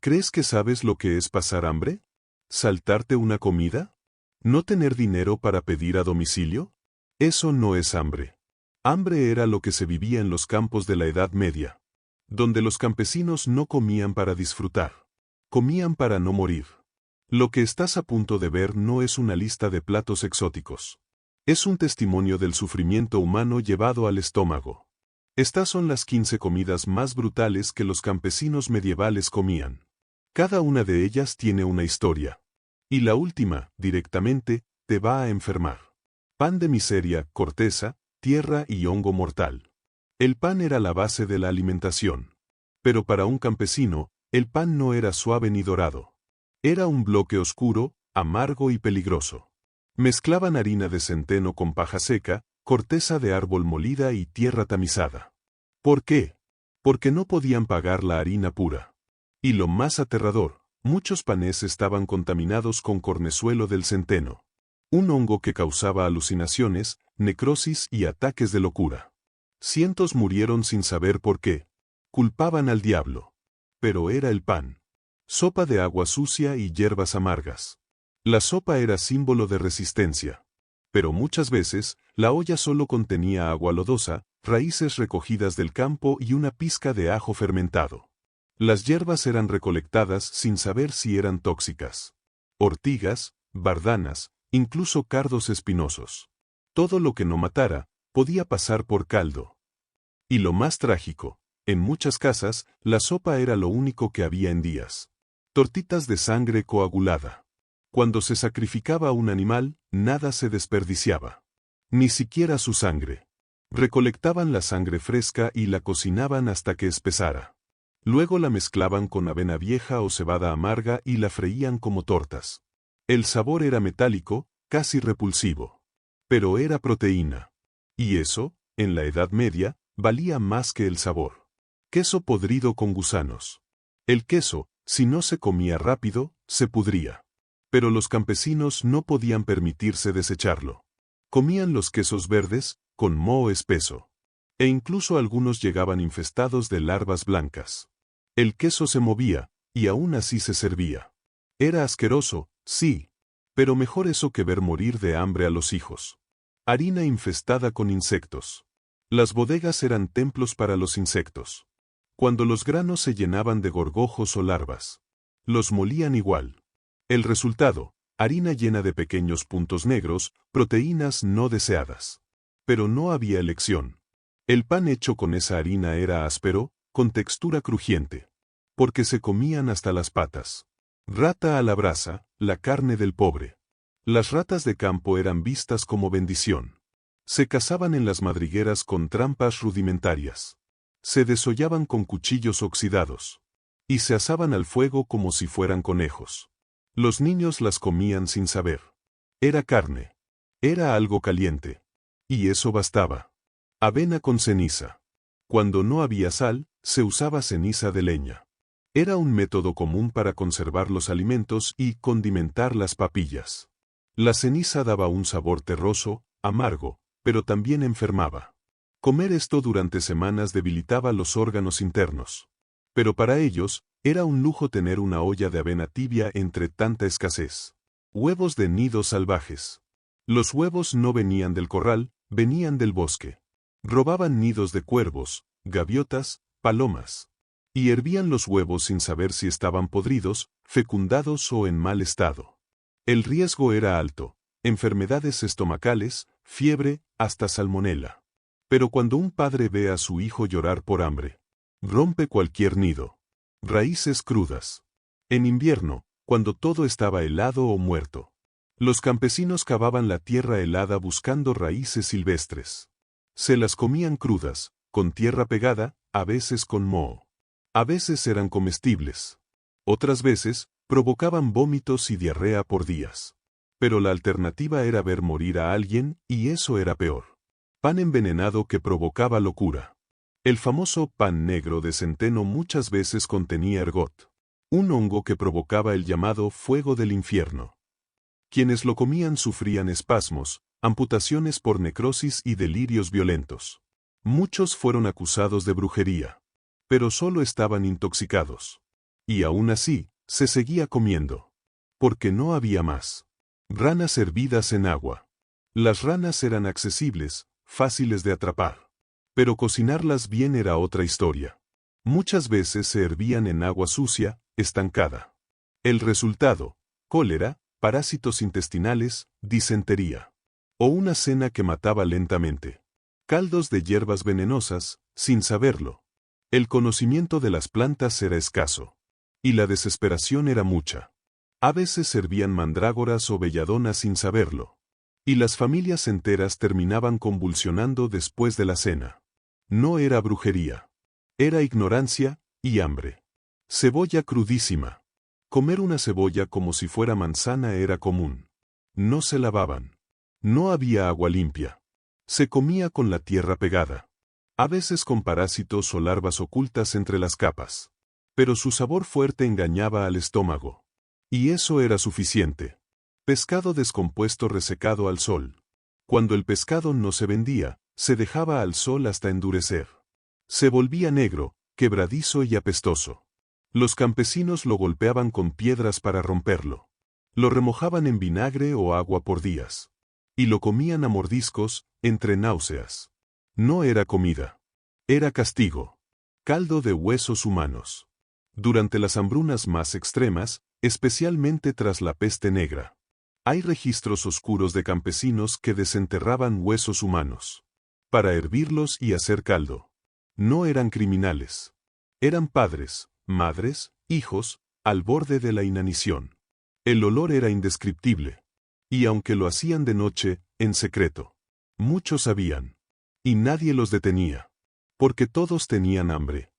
¿Crees que sabes lo que es pasar hambre? ¿Saltarte una comida? ¿No tener dinero para pedir a domicilio? Eso no es hambre. Hambre era lo que se vivía en los campos de la Edad Media, donde los campesinos no comían para disfrutar, comían para no morir. Lo que estás a punto de ver no es una lista de platos exóticos. Es un testimonio del sufrimiento humano llevado al estómago. Estas son las 15 comidas más brutales que los campesinos medievales comían. Cada una de ellas tiene una historia. Y la última, directamente, te va a enfermar. Pan de miseria, corteza, tierra y hongo mortal. El pan era la base de la alimentación. Pero para un campesino, el pan no era suave ni dorado. Era un bloque oscuro, amargo y peligroso. Mezclaban harina de centeno con paja seca, corteza de árbol molida y tierra tamizada. ¿Por qué? Porque no podían pagar la harina pura. Y lo más aterrador, muchos panes estaban contaminados con cornezuelo del centeno. Un hongo que causaba alucinaciones, necrosis y ataques de locura. Cientos murieron sin saber por qué. Culpaban al diablo. Pero era el pan. Sopa de agua sucia y hierbas amargas. La sopa era símbolo de resistencia. Pero muchas veces, la olla solo contenía agua lodosa, raíces recogidas del campo y una pizca de ajo fermentado. Las hierbas eran recolectadas sin saber si eran tóxicas. Ortigas, bardanas, incluso cardos espinosos. Todo lo que no matara, podía pasar por caldo. Y lo más trágico, en muchas casas, la sopa era lo único que había en días. Tortitas de sangre coagulada. Cuando se sacrificaba un animal, nada se desperdiciaba. Ni siquiera su sangre. Recolectaban la sangre fresca y la cocinaban hasta que espesara. Luego la mezclaban con avena vieja o cebada amarga y la freían como tortas. El sabor era metálico, casi repulsivo. Pero era proteína. Y eso, en la Edad Media, valía más que el sabor. Queso podrido con gusanos. El queso, si no se comía rápido, se pudría. Pero los campesinos no podían permitirse desecharlo. Comían los quesos verdes, con moho espeso. E incluso algunos llegaban infestados de larvas blancas. El queso se movía, y aún así se servía. Era asqueroso, sí. Pero mejor eso que ver morir de hambre a los hijos. Harina infestada con insectos. Las bodegas eran templos para los insectos. Cuando los granos se llenaban de gorgojos o larvas, los molían igual. El resultado, harina llena de pequeños puntos negros, proteínas no deseadas. Pero no había elección. El pan hecho con esa harina era áspero, con textura crujiente. Porque se comían hasta las patas. Rata a la brasa, la carne del pobre. Las ratas de campo eran vistas como bendición. Se cazaban en las madrigueras con trampas rudimentarias. Se desollaban con cuchillos oxidados. Y se asaban al fuego como si fueran conejos. Los niños las comían sin saber. Era carne. Era algo caliente. Y eso bastaba. Avena con ceniza. Cuando no había sal, se usaba ceniza de leña. Era un método común para conservar los alimentos y condimentar las papillas. La ceniza daba un sabor terroso, amargo, pero también enfermaba. Comer esto durante semanas debilitaba los órganos internos. Pero para ellos, era un lujo tener una olla de avena tibia entre tanta escasez. Huevos de nidos salvajes. Los huevos no venían del corral, venían del bosque. Robaban nidos de cuervos, gaviotas, palomas. Y hervían los huevos sin saber si estaban podridos, fecundados o en mal estado. El riesgo era alto. Enfermedades estomacales, fiebre, hasta salmonela. Pero cuando un padre ve a su hijo llorar por hambre, rompe cualquier nido. Raíces crudas. En invierno, cuando todo estaba helado o muerto, los campesinos cavaban la tierra helada buscando raíces silvestres. Se las comían crudas, con tierra pegada, a veces con moho. A veces eran comestibles. Otras veces, provocaban vómitos y diarrea por días. Pero la alternativa era ver morir a alguien, y eso era peor. Pan envenenado que provocaba locura. El famoso pan negro de centeno muchas veces contenía ergot, un hongo que provocaba el llamado fuego del infierno. Quienes lo comían sufrían espasmos, amputaciones por necrosis y delirios violentos. Muchos fueron acusados de brujería. Pero solo estaban intoxicados. Y aún así, se seguía comiendo. Porque no había más. Ranas hervidas en agua. Las ranas eran accesibles, fáciles de atrapar. Pero cocinarlas bien era otra historia. Muchas veces se hervían en agua sucia, estancada. El resultado: cólera, parásitos intestinales, disentería. O una cena que mataba lentamente. Caldos de hierbas venenosas, sin saberlo. El conocimiento de las plantas era escaso. Y la desesperación era mucha. A veces servían mandrágoras o belladonas sin saberlo. Y las familias enteras terminaban convulsionando después de la cena. No era brujería. Era ignorancia y hambre. Cebolla crudísima. Comer una cebolla como si fuera manzana era común. No se lavaban. No había agua limpia. Se comía con la tierra pegada. A veces con parásitos o larvas ocultas entre las capas. Pero su sabor fuerte engañaba al estómago. Y eso era suficiente. Pescado descompuesto resecado al sol. Cuando el pescado no se vendía, se dejaba al sol hasta endurecer. Se volvía negro, quebradizo y apestoso. Los campesinos lo golpeaban con piedras para romperlo. Lo remojaban en vinagre o agua por días. Y lo comían a mordiscos, entre náuseas. No era comida. Era castigo. Caldo de huesos humanos. Durante las hambrunas más extremas, especialmente tras la peste negra. Hay registros oscuros de campesinos que desenterraban huesos humanos. Para hervirlos y hacer caldo. No eran criminales. Eran padres, madres, hijos, al borde de la inanición. El olor era indescriptible. Y aunque lo hacían de noche, en secreto. Muchos sabían. Y nadie los detenía. Porque todos tenían hambre.